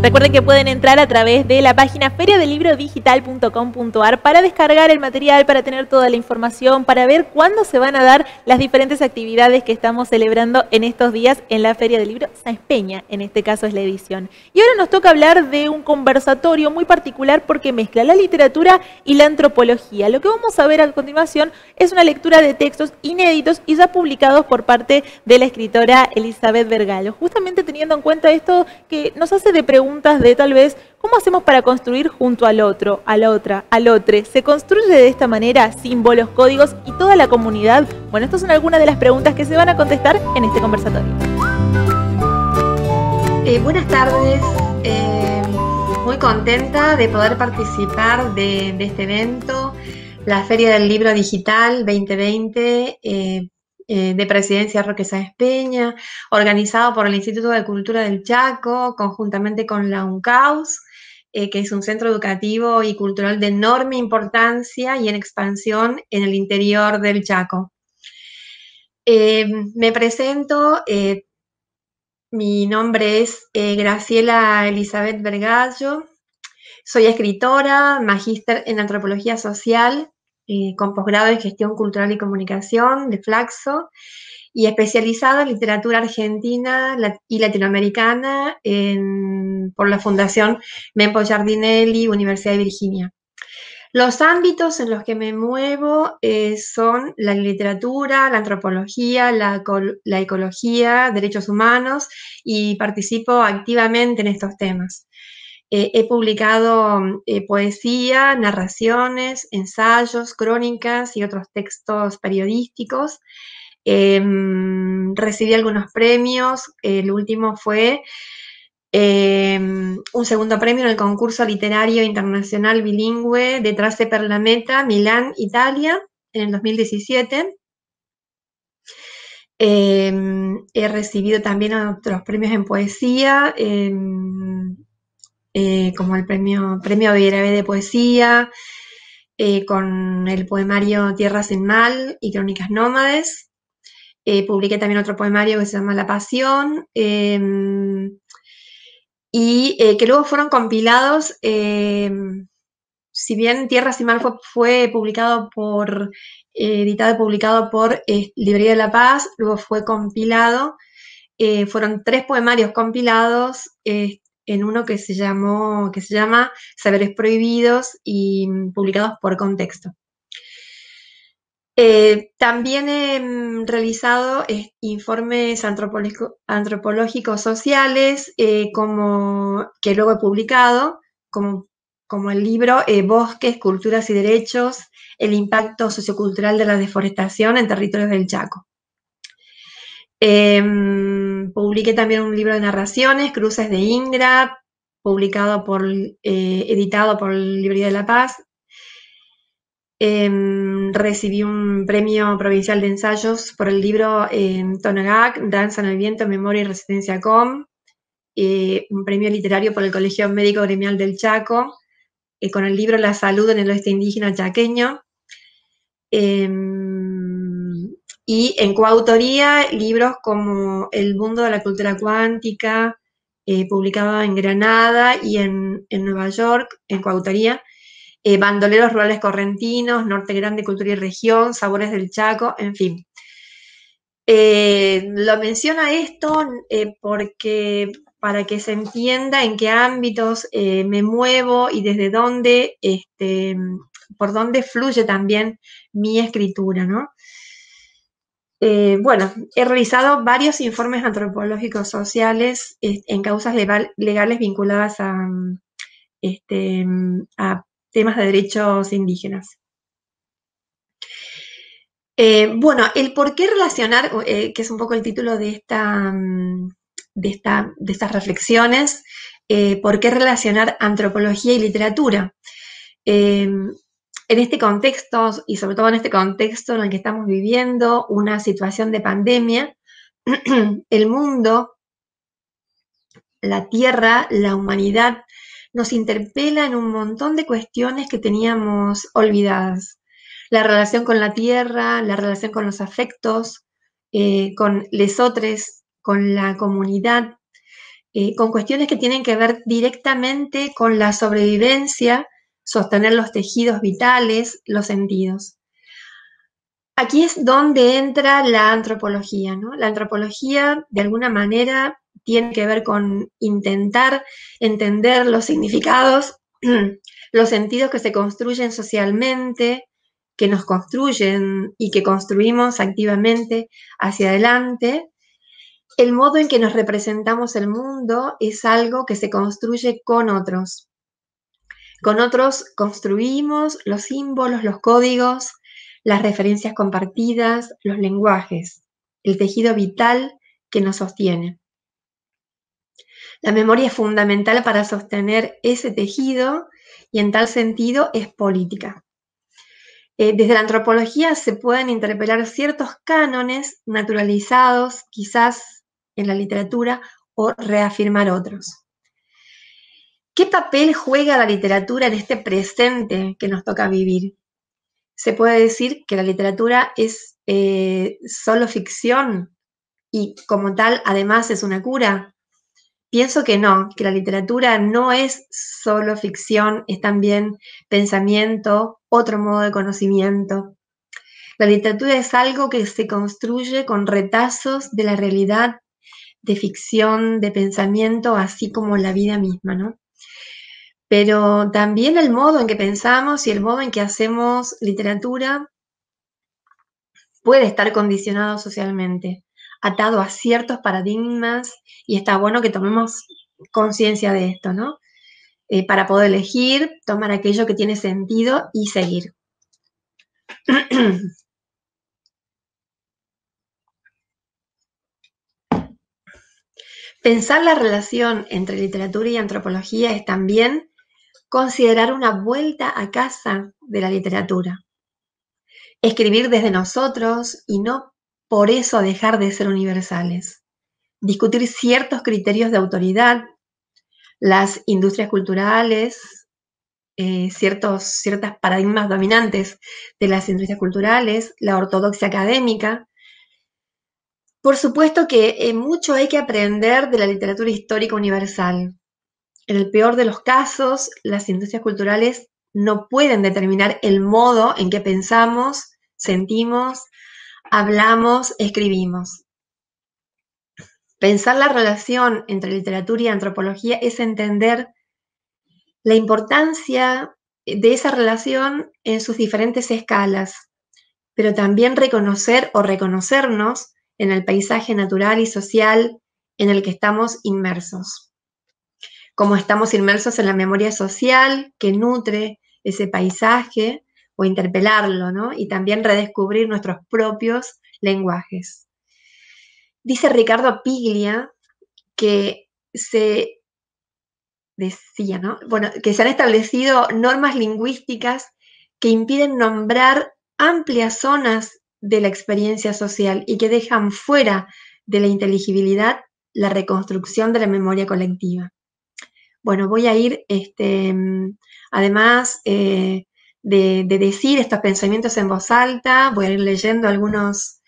Recuerden que pueden entrar a través de la página feriadellibrodigital.com.ar para descargar el material, para tener toda la información, para ver cuándo se van a dar las diferentes actividades que estamos celebrando en estos días en la Feria del Libro Sáenz Peña, en este caso es la edición. Y ahora nos toca hablar de un conversatorio muy particular porque mezcla la literatura y la antropología. Lo que vamos a ver a continuación es una lectura de textos inéditos y ya publicados por parte de la escritora Elizabeth Vergallo, justamente teniendo en cuenta esto que nos hace de preguntas de tal vez ¿cómo hacemos para construir junto al otro, a la otra, al otro? ¿Se construye de esta manera símbolos, códigos y toda la comunidad? Bueno, estas son algunas de las preguntas que se van a contestar en este conversatorio. Buenas tardes, muy contenta de poder participar de este evento, la Feria del Libro Digital 2020, de Presidencia Roque Sáenz Peña, organizado por el Instituto de Cultura del Chaco, conjuntamente con la UNCAUS, que es un centro educativo y cultural de enorme importancia y en expansión en el interior del Chaco. Me presento, mi nombre es Graciela Elizabeth Vergallo, soy escritora, magíster en Antropología Social, con posgrado en Gestión Cultural y Comunicación de Flaxo, y especializada en literatura argentina y latinoamericana por la Fundación Mempo Giardinelli, Universidad de Virginia. Los ámbitos en los que me muevo son la literatura, la antropología, la ecología, derechos humanos, y participo activamente en estos temas. He publicado poesía, narraciones, ensayos, crónicas y otros textos periodísticos. Recibí algunos premios, el último fue un segundo premio en el concurso literario internacional bilingüe de Trace per la Meta, Milán, Italia, en el 2017. He recibido también otros premios en poesía, como el premio Villagrave de Poesía, con el poemario Tierra sin Mal y Crónicas Nómades. Publiqué también otro poemario que se llama La Pasión, y que luego fueron compilados, si bien Tierra sin Mal fue editado y publicado por Librería de la Paz, luego fue compilado, fueron 3 poemarios compilados en uno que se llama Saberes Prohibidos y publicados por Contexto. También he realizado informes antropológicos sociales, que luego he publicado, como el libro Bosques, Culturas y Derechos, el impacto sociocultural de la deforestación en territorios del Chaco. Publiqué también un libro de narraciones, Cruces de Ingra, editado por Librería de la Paz. Recibí un premio provincial de ensayos por el libro Tonagac, Danza en el Viento, Memoria y Resistencia Com, un premio literario por el Colegio Médico Gremial del Chaco, con el libro La Salud en el Oeste Indígena Chaqueño, y en coautoría libros como El Mundo de la Cultura Cuántica, publicado en Granada y en Nueva York, en coautoría, Bandoleros Rurales Correntinos, Norte Grande, Cultura y Región, Sabores del Chaco, en fin. Lo menciona esto porque para que se entienda en qué ámbitos me muevo y desde dónde, por dónde fluye también mi escritura, ¿no? Bueno, he realizado varios informes antropológicos sociales en causas legales vinculadas a temas de derechos indígenas. Bueno, el por qué relacionar, que es un poco el título de estas reflexiones, por qué relacionar antropología y literatura. En este contexto, y sobre todo en este contexto en el que estamos viviendo una situación de pandemia, el mundo, la Tierra, la humanidad, nos interpela en un montón de cuestiones que teníamos olvidadas. La relación con la Tierra, la relación con los afectos, con lesotres, con la comunidad, con cuestiones que tienen que ver directamente con la sobrevivencia, sostener los tejidos vitales, los sentidos. Aquí es donde entra la antropología, ¿no? La antropología, de alguna manera, tiene que ver con intentar entender los significados, los sentidos que se construyen socialmente, que nos construyen y que construimos activamente hacia adelante. El modo en que nos representamos el mundo es algo que se construye con otros. Con otros construimos los símbolos, los códigos, las referencias compartidas, los lenguajes, el tejido vital que nos sostiene. La memoria es fundamental para sostener ese tejido y en tal sentido es política. Desde la antropología se pueden interpelar ciertos cánones naturalizados, quizás en la literatura, o reafirmar otros. ¿Qué papel juega la literatura en este presente que nos toca vivir? ¿Se puede decir que la literatura es solo ficción y como tal además es una cura? Pienso que no, que la literatura no es solo ficción, es también pensamiento, otro modo de conocimiento. La literatura es algo que se construye con retazos de la realidad, de ficción, de pensamiento, así como la vida misma, ¿no? Pero también el modo en que pensamos y el modo en que hacemos literatura puede estar condicionado socialmente, atado a ciertos paradigmas, y está bueno que tomemos conciencia de esto, ¿no? Para poder elegir, tomar aquello que tiene sentido y seguir. Pensar la relación entre literatura y antropología es también considerar una vuelta a casa de la literatura. Escribir desde nosotros y no por eso dejar de ser universales. Discutir ciertos criterios de autoridad, las industrias culturales, ciertos paradigmas dominantes de las industrias culturales, la ortodoxia académica. Por supuesto que mucho hay que aprender de la literatura histórica universal. En el peor de los casos, las industrias culturales no pueden determinar el modo en que pensamos, sentimos, hablamos, escribimos. Pensar la relación entre literatura y antropología es entender la importancia de esa relación en sus diferentes escalas, pero también reconocer o reconocernos en el paisaje natural y social en el que estamos inmersos. Como estamos inmersos en la memoria social que nutre ese paisaje, o interpelarlo, ¿no? Y también redescubrir nuestros propios lenguajes. Dice Ricardo Piglia que se decía, ¿no? Bueno, que se han establecido normas lingüísticas que impiden nombrar amplias zonas de la experiencia social y que dejan fuera de la inteligibilidad la reconstrucción de la memoria colectiva. Bueno, voy a ir, además de decir estos pensamientos en voz alta, voy a ir leyendo algunos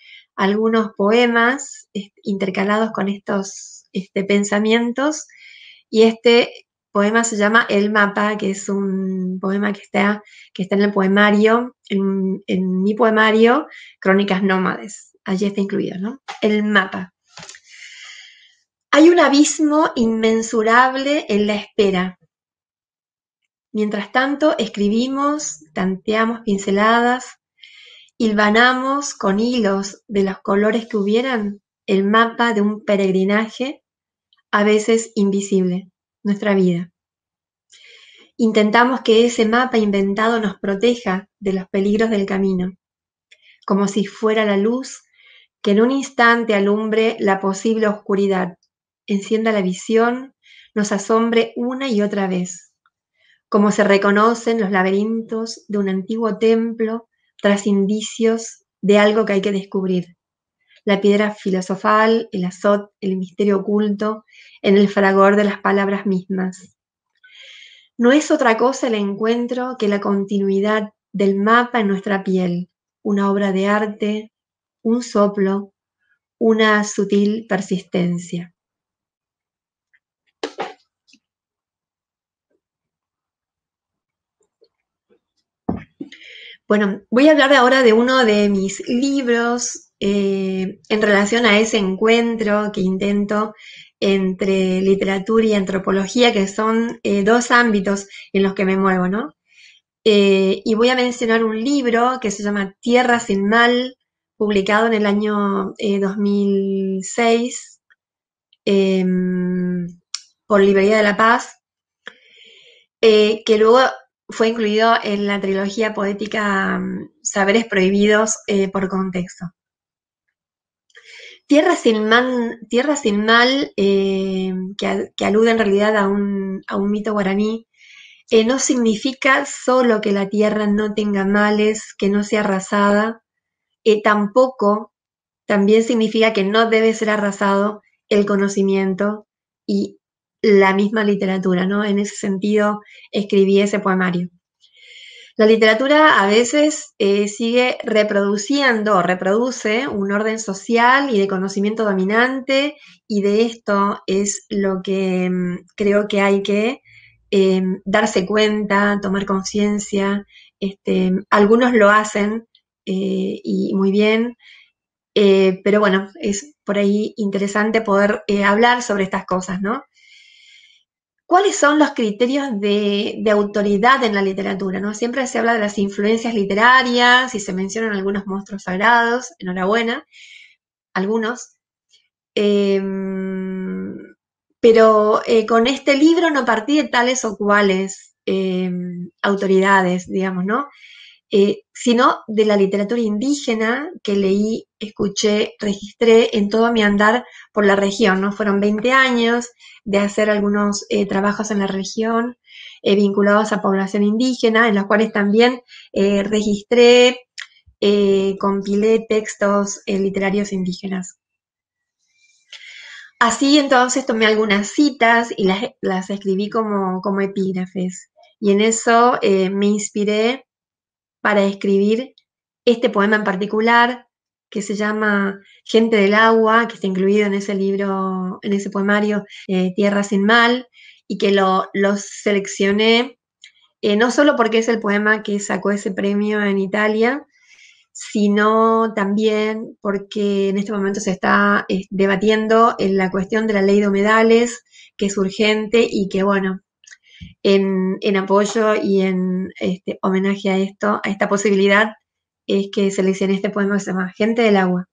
poemas intercalados con estos pensamientos, y este poema se llama El Mapa, que es un poema que está en el poemario, en mi poemario, Crónicas Nómades. Allí está incluido, ¿no? El Mapa. Hay un abismo inmensurable en la espera. Mientras tanto, escribimos, tanteamos pinceladas, hilvanamos con hilos de los colores que hubieran el mapa de un peregrinaje, a veces invisible, nuestra vida. Intentamos que ese mapa inventado nos proteja de los peligros del camino, como si fuera la luz que en un instante alumbre la posible oscuridad, encienda la visión, nos asombre una y otra vez, como se reconocen los laberintos de un antiguo templo tras indicios de algo que hay que descubrir. La piedra filosofal, el azot, el misterio oculto en el fragor de las palabras mismas. No es otra cosa el encuentro que la continuidad del mapa en nuestra piel, una obra de arte, un soplo, una sutil persistencia. Bueno, voy a hablar ahora de uno de mis libros en relación a ese encuentro que intento entre literatura y antropología, que son dos ámbitos en los que me muevo, ¿no? Y voy a mencionar un libro que se llama Tierra sin Mal, publicado en el año 2006 por Librería de la Paz, que luego fue incluido en la trilogía poética Saberes Prohibidos por Contexto. Tierra sin mal que alude en realidad a un mito guaraní, no significa solo que la tierra no tenga males, que no sea arrasada, tampoco, también significa que no debe ser arrasado el conocimiento y la misma literatura, ¿no? En ese sentido escribí ese poemario. La literatura a veces sigue reproduciendo o reproduce un orden social y de conocimiento dominante, y de esto es lo que creo que hay que darse cuenta, tomar conciencia. Algunos lo hacen y muy bien, pero bueno, es por ahí interesante poder hablar sobre estas cosas, ¿no? ¿Cuáles son los criterios de autoridad en la literatura, ¿no? Siempre se habla de las influencias literarias y se mencionan algunos monstruos sagrados, enhorabuena, algunos. Pero con este libro no partí de tales o cuales autoridades, digamos, ¿no? Sino de la literatura indígena que leí, escuché, registré en todo mi andar por la región, ¿no? Fueron 20 años de hacer algunos trabajos en la región vinculados a población indígena, en los cuales también registré, compilé textos literarios indígenas. Así entonces tomé algunas citas y las escribí como epígrafes, y en eso me inspiré para escribir este poema en particular, que se llama Gente del Agua, que está incluido en ese libro, en ese poemario, Tierra sin Mal, y que lo seleccioné no solo porque es el poema que sacó ese premio en Italia, sino también porque en este momento se está debatiendo en la cuestión de la ley de humedales, que es urgente y que, bueno, en apoyo y en homenaje a esto, a esta posibilidad, es que seleccioné este poema que se llama Gente del Agua,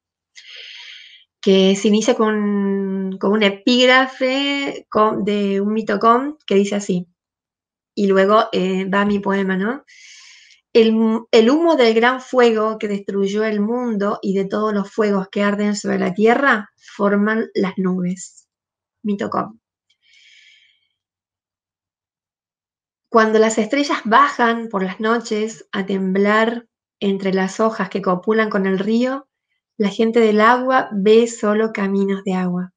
que se inicia con un epígrafe de un mitocom que dice así, y luego va mi poema, ¿no? El humo del gran fuego que destruyó el mundo y de todos los fuegos que arden sobre la tierra forman las nubes. Mitocom. Cuando las estrellas bajan por las noches a temblar entre las hojas que copulan con el río, la gente del agua ve solo caminos de agua.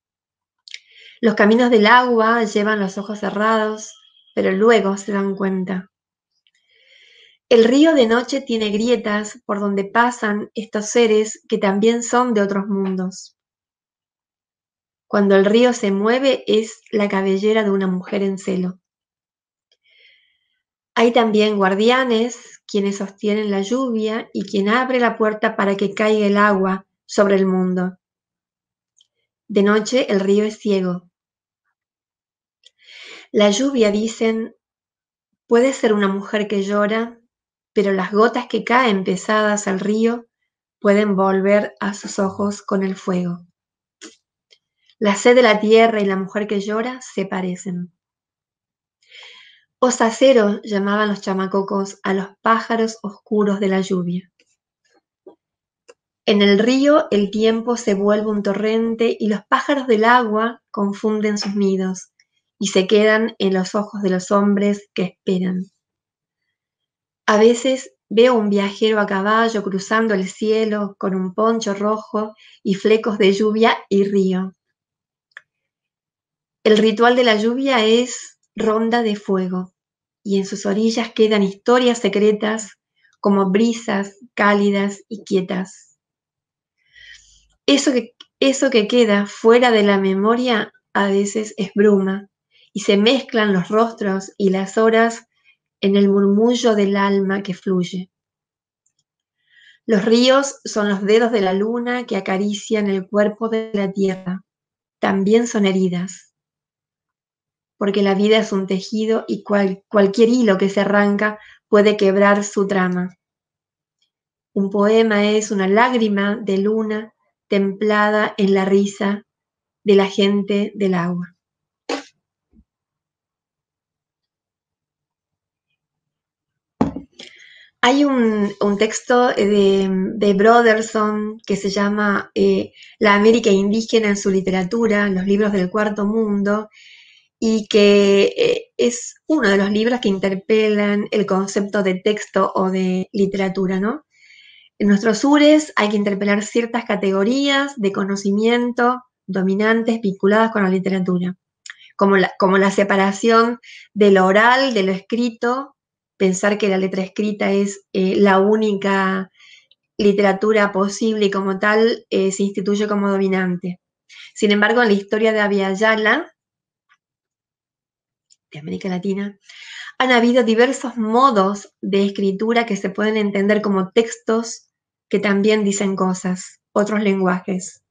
Los caminos del agua llevan los ojos cerrados, pero luego se dan cuenta. El río de noche tiene grietas por donde pasan estos seres que también son de otros mundos. Cuando el río se mueve es la cabellera de una mujer en celo. Hay también guardianes, quienes sostienen la lluvia y quien abre la puerta para que caiga el agua sobre el mundo. De noche el río es ciego. La lluvia, dicen, puede ser una mujer que llora, pero las gotas que caen pesadas al río pueden volver a sus ojos con el fuego. La sed de la tierra y la mujer que llora se parecen. Osacero llamaban los chamacocos a los pájaros oscuros de la lluvia. En el río el tiempo se vuelve un torrente y los pájaros del agua confunden sus nidos y se quedan en los ojos de los hombres que esperan. A veces veo un viajero a caballo cruzando el cielo con un poncho rojo y flecos de lluvia y río. El ritual de la lluvia es ronda de fuego, y en sus orillas quedan historias secretas como brisas cálidas y quietas. Eso que queda fuera de la memoria a veces es bruma, y se mezclan los rostros y las horas en el murmullo del alma que fluye. Los ríos son los dedos de la luna que acarician el cuerpo de la tierra. También son heridas, porque la vida es un tejido y cualquier hilo que se arranca puede quebrar su trama. Un poema es una lágrima de luna templada en la risa de la gente del agua. Hay un texto de Broderson que se llama La América indígena en su literatura, los libros del Cuarto Mundo, y que es uno de los libros que interpelan el concepto de texto o de literatura, ¿no? En nuestros sures hay que interpelar ciertas categorías de conocimiento dominantes vinculadas con la literatura, como la separación de lo oral, de lo escrito, pensar que la letra escrita es la única literatura posible y como tal se instituye como dominante. Sin embargo, en la historia de Abya Yala, de América Latina, han habido diversos modos de escritura que se pueden entender como textos que también dicen cosas, otros lenguajes,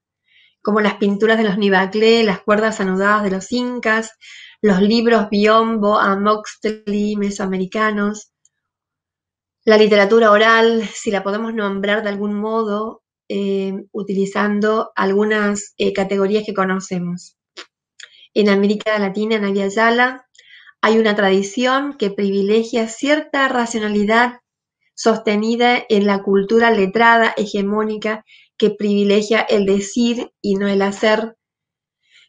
como las pinturas de los Nibaclé, las cuerdas anudadas de los incas, los libros Biombo, Amoxtli, mesoamericanos, la literatura oral, si la podemos nombrar de algún modo, utilizando algunas categorías que conocemos. En América Latina, en Abya Yala, hay una tradición que privilegia cierta racionalidad sostenida en la cultura letrada hegemónica que privilegia el decir y no el hacer.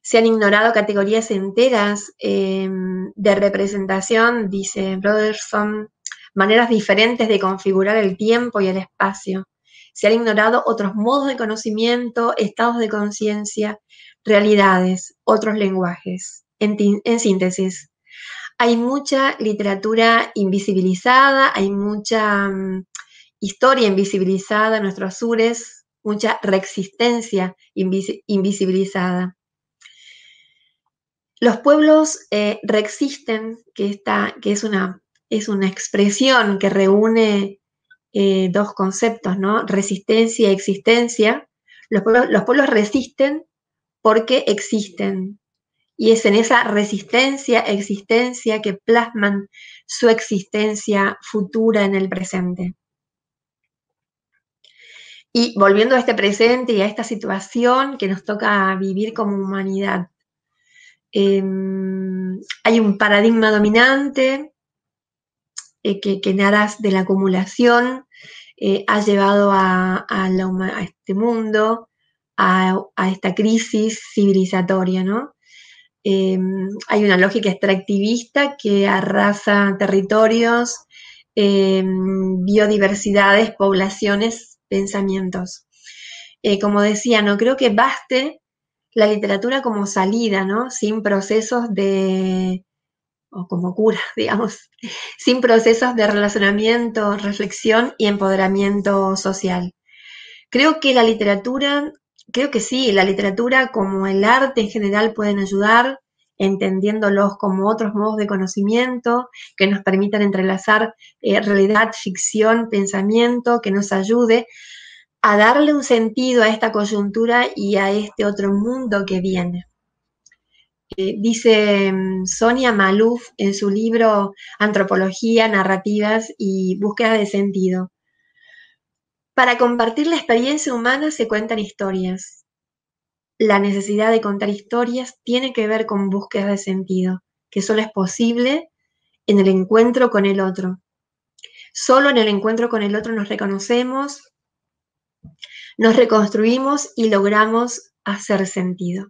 Se han ignorado categorías enteras de representación, dice Broderson, maneras diferentes de configurar el tiempo y el espacio. Se han ignorado otros modos de conocimiento, estados de conciencia, realidades, otros lenguajes. En síntesis, hay mucha literatura invisibilizada, hay mucha historia invisibilizada en nuestros sures, mucha reexistencia invisibilizada. Los pueblos reexisten, que es una expresión que reúne dos conceptos, ¿no? Resistencia y existencia. Los pueblos resisten porque existen. Y es en esa resistencia, existencia, que plasman su existencia futura en el presente. Y volviendo a este presente y a esta situación que nos toca vivir como humanidad, hay un paradigma dominante que en aras de la acumulación ha llevado a este mundo, a esta crisis civilizatoria, ¿no? Hay una lógica extractivista que arrasa territorios, biodiversidades, poblaciones, pensamientos. Como decía, no creo que baste la literatura como salida, ¿no? Sin procesos o como cura, digamos, sin procesos de relacionamiento, reflexión y empoderamiento social. Creo que sí, la literatura como el arte en general pueden ayudar, entendiéndolos como otros modos de conocimiento que nos permitan entrelazar realidad, ficción, pensamiento, que nos ayude a darle un sentido a esta coyuntura y a este otro mundo que viene. Dice Sonia Maluf en su libro Antropología, Narrativas y Búsqueda de Sentido: para compartir la experiencia humana se cuentan historias. La necesidad de contar historias tiene que ver con búsqueda de sentido, que solo es posible en el encuentro con el otro. Solo en el encuentro con el otro nos reconocemos, nos reconstruimos y logramos hacer sentido.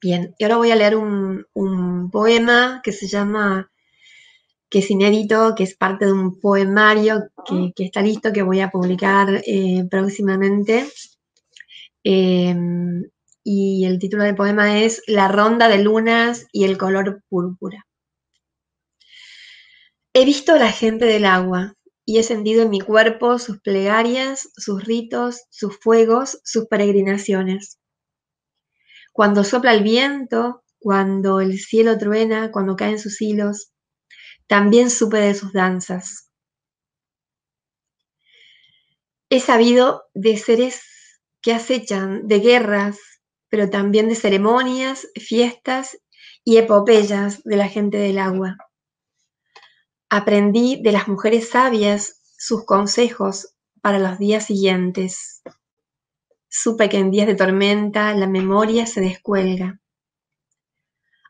Bien, y ahora voy a leer un poema que se llama, que es inédito, que es parte de un poemario que está listo, que voy a publicar próximamente. Y el título del poema es La ronda de lunas y el color púrpura. He visto a la gente del agua y he sentido en mi cuerpo sus plegarias, sus ritos, sus fuegos, sus peregrinaciones. Cuando sopla el viento, cuando el cielo truena, cuando caen sus hilos, también supe de sus danzas. He sabido de seres que acechan, de guerras, pero también de ceremonias, fiestas y epopeyas de la gente del agua. Aprendí de las mujeres sabias sus consejos para los días siguientes. Supe que en días de tormenta la memoria se descuelga.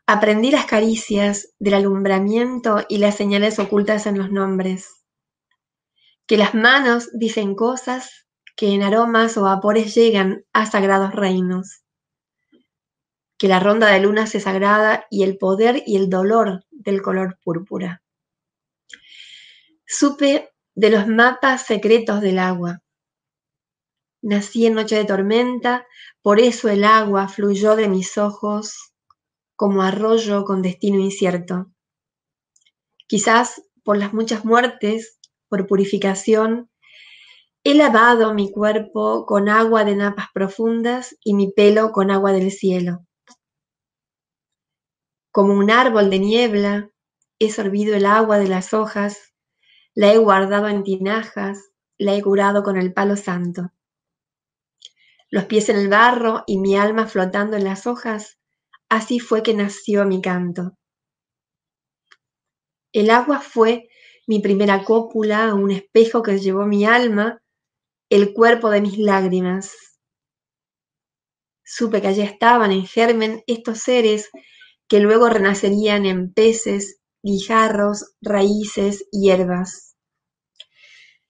Aprendí las caricias del alumbramiento y las señales ocultas en los nombres. Que las manos dicen cosas que en aromas o vapores llegan a sagrados reinos. Que la ronda de luna se sagrada y el poder y el dolor del color púrpura. Supe de los mapas secretos del agua. Nací en noche de tormenta, por eso el agua fluyó de mis ojos como arroyo con destino incierto. Quizás por las muchas muertes, por purificación, he lavado mi cuerpo con agua de napas profundas y mi pelo con agua del cielo. Como un árbol de niebla, he sorbido el agua de las hojas, la he guardado en tinajas, la he curado con el palo santo. Los pies en el barro y mi alma flotando en las hojas, así fue que nació mi canto. El agua fue mi primera cópula, un espejo que llevó mi alma, el cuerpo de mis lágrimas. Supe que allí estaban en germen estos seres que luego renacerían en peces, guijarros, raíces, hierbas.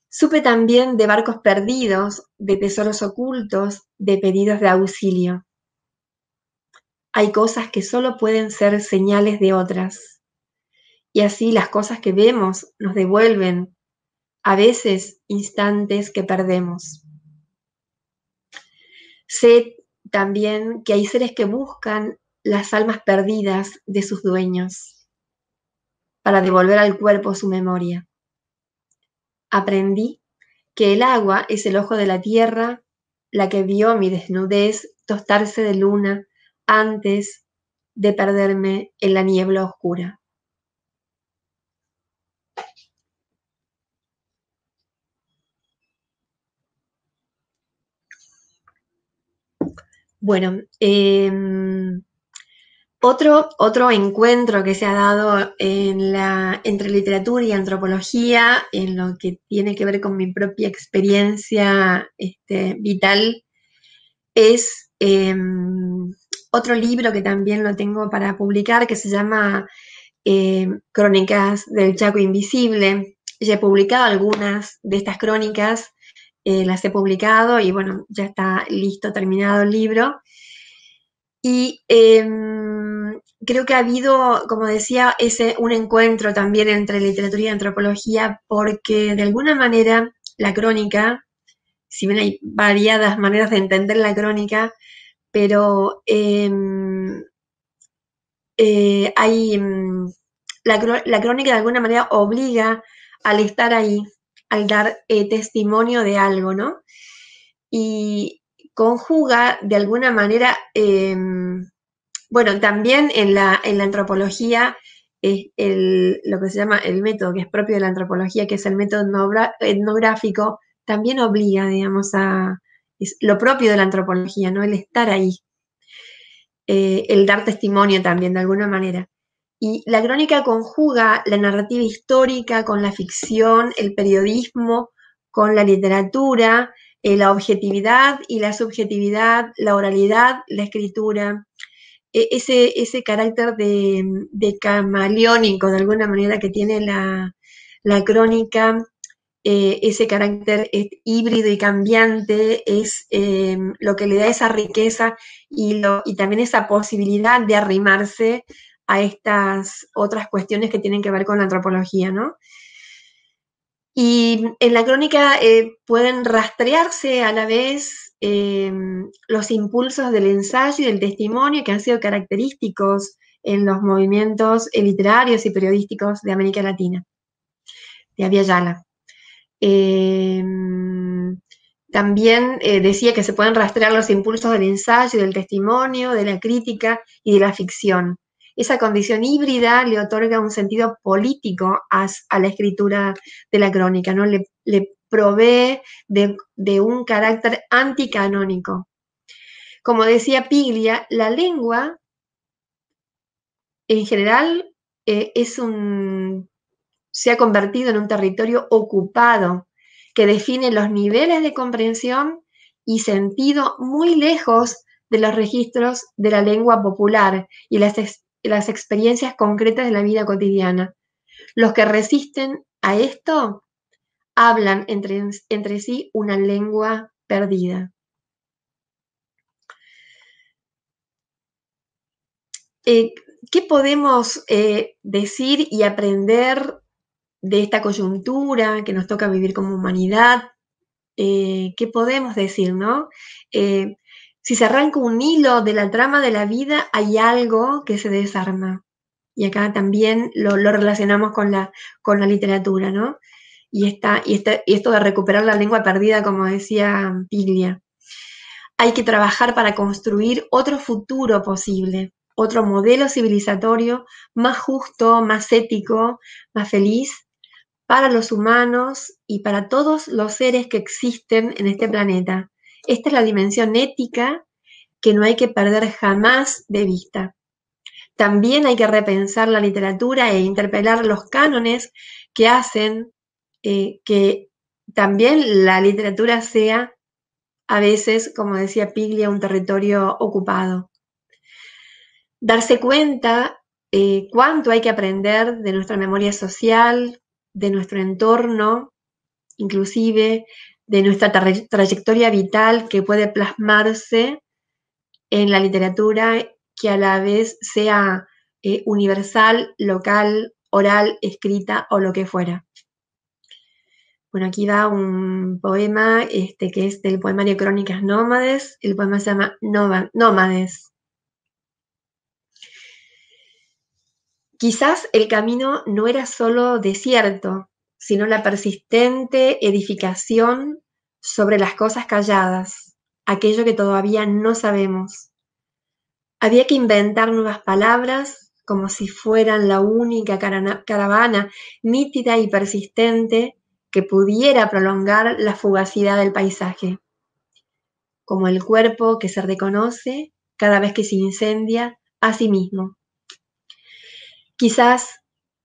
Supe también de barcos perdidos, de tesoros ocultos, de pedidos de auxilio. Hay cosas que solo pueden ser señales de otras. Y así las cosas que vemos nos devuelven, a veces, instantes que perdemos. Sé también que hay seres que buscan las almas perdidas de sus dueños para devolver al cuerpo su memoria. Aprendí que el agua es el ojo de la tierra, la que vio mi desnudez tostarse de luna antes de perderme en la niebla oscura. Bueno, otro encuentro que se ha dado entre literatura y antropología, en lo que tiene que ver con mi propia experiencia vital, es otro libro que también lo tengo para publicar, que se llama Crónicas del Chaco Invisible. Ya he publicado algunas de estas crónicas, las he publicado y bueno, ya está listo, terminado el libro. Y creo que ha habido, como decía, un encuentro también entre literatura y antropología, porque de alguna manera la crónica, si bien hay variadas maneras de entender la crónica, pero la crónica de alguna manera obliga al estar ahí, al dar testimonio de algo, ¿no? Y conjuga de alguna manera, bueno, también en la antropología, lo que se llama el método que es propio de la antropología, que es el método etnográfico, también obliga, digamos, es lo propio de la antropología, ¿no? El estar ahí, el dar testimonio también, de alguna manera. Y la crónica conjuga la narrativa histórica con la ficción, el periodismo, con la literatura, la objetividad y la subjetividad, la oralidad, la escritura, ese carácter de camaleónico, de alguna manera, que tiene la crónica, ese carácter híbrido y cambiante, es lo que le da esa riqueza y también esa posibilidad de arrimarse a estas otras cuestiones que tienen que ver con la antropología, ¿no? Y en la crónica pueden rastrearse a la vez los impulsos del ensayo y del testimonio que han sido característicos en los movimientos literarios y periodísticos de América Latina, de Abya Yala. También decía que se pueden rastrear los impulsos del ensayo, del testimonio, de la crítica y de la ficción. Esa condición híbrida le otorga un sentido político a la escritura de la crónica, ¿no? Le provee de un carácter anticanónico. Como decía Piglia, la lengua en general se ha convertido en un territorio ocupado que define los niveles de comprensión y sentido muy lejos de los registros de la lengua popular y las experiencias concretas de la vida cotidiana. Los que resisten a esto hablan entre sí una lengua perdida. ¿Qué podemos decir y aprender de esta coyuntura que nos toca vivir como humanidad? ¿Qué podemos decir, no? Si se arranca un hilo de la trama de la vida, hay algo que se desarma. Y acá también lo relacionamos con la literatura, ¿no? Y esto de recuperar la lengua perdida, como decía Piglia. Hay que trabajar para construir otro futuro posible, otro modelo civilizatorio más justo, más ético, más feliz para los humanos y para todos los seres que existen en este planeta. Esta es la dimensión ética que no hay que perder jamás de vista. También hay que repensar la literatura e interpelar los cánones que hacen que también la literatura sea a veces, como decía Piglia, un territorio ocupado. Darse cuenta cuánto hay que aprender de nuestra memoria social, de nuestro entorno, inclusive de nuestra trayectoria vital que puede plasmarse en la literatura que a la vez sea universal, local, oral, escrita o lo que fuera. Bueno, aquí va un poema que es del poemario Crónicas Nómades. El poema se llama Nómades. Quizás el camino no era solo desierto, sino la persistente edificación sobre las cosas calladas, aquello que todavía no sabemos. Había que inventar nuevas palabras como si fueran la única caravana nítida y persistente que pudiera prolongar la fugacidad del paisaje, como el cuerpo que se reconoce cada vez que se incendia a sí mismo. Quizás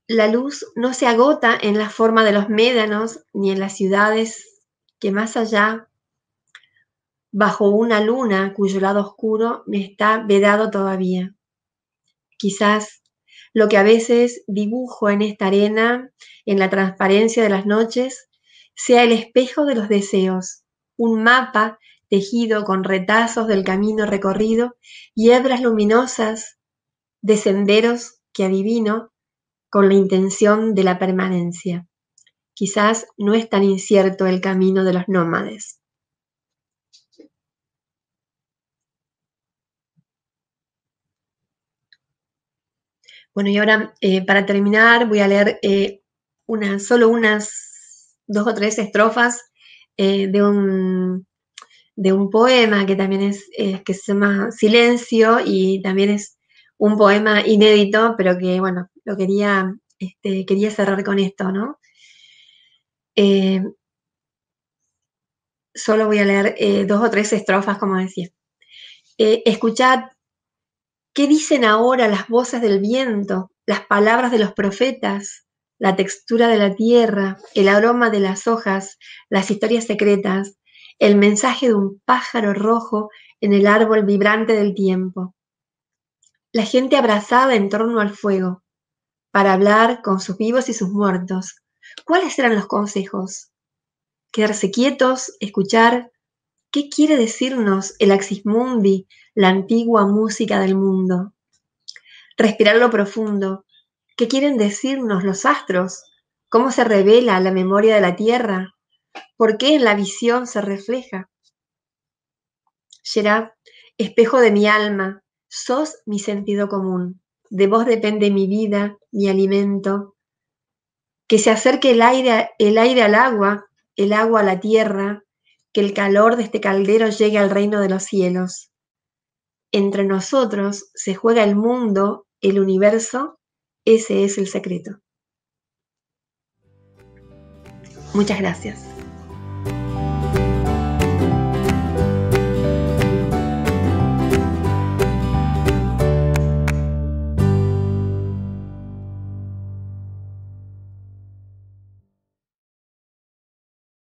la luz no se agota en la forma de los médanos ni en las ciudades que más allá, bajo una luna cuyo lado oscuro me está vedado todavía. Quizás lo que a veces dibujo en esta arena, en la transparencia de las noches, sea el espejo de los deseos, un mapa tejido con retazos del camino recorrido y hebras luminosas de senderos que adivino con la intención de la permanencia. Quizás no es tan incierto el camino de los nómades. Bueno, y ahora para terminar voy a leer solo unas 2 o 3 estrofas de un poema que también que se llama Silencio y también es un poema inédito, pero que, bueno, quería cerrar con esto, ¿no? Solo voy a leer 2 o 3 estrofas, como decía. Escuchad, ¿qué dicen ahora las voces del viento, las palabras de los profetas, la textura de la tierra, el aroma de las hojas, las historias secretas, el mensaje de un pájaro rojo en el árbol vibrante del tiempo? La gente abrazada en torno al fuego, para hablar con sus vivos y sus muertos. ¿Cuáles eran los consejos? Quedarse quietos, escuchar. ¿Qué quiere decirnos el Axis Mundi, la antigua música del mundo? Respirar lo profundo. ¿Qué quieren decirnos los astros? ¿Cómo se revela la memoria de la Tierra? ¿Por qué en la visión se refleja? Gerard, espejo de mi alma, sos mi sentido común. De vos depende mi vida, mi alimento. Que se acerque el aire al agua, el agua a la tierra, que el calor de este caldero llegue al reino de los cielos. Entre nosotros se juega el mundo, el universo, ese es el secreto. Muchas gracias.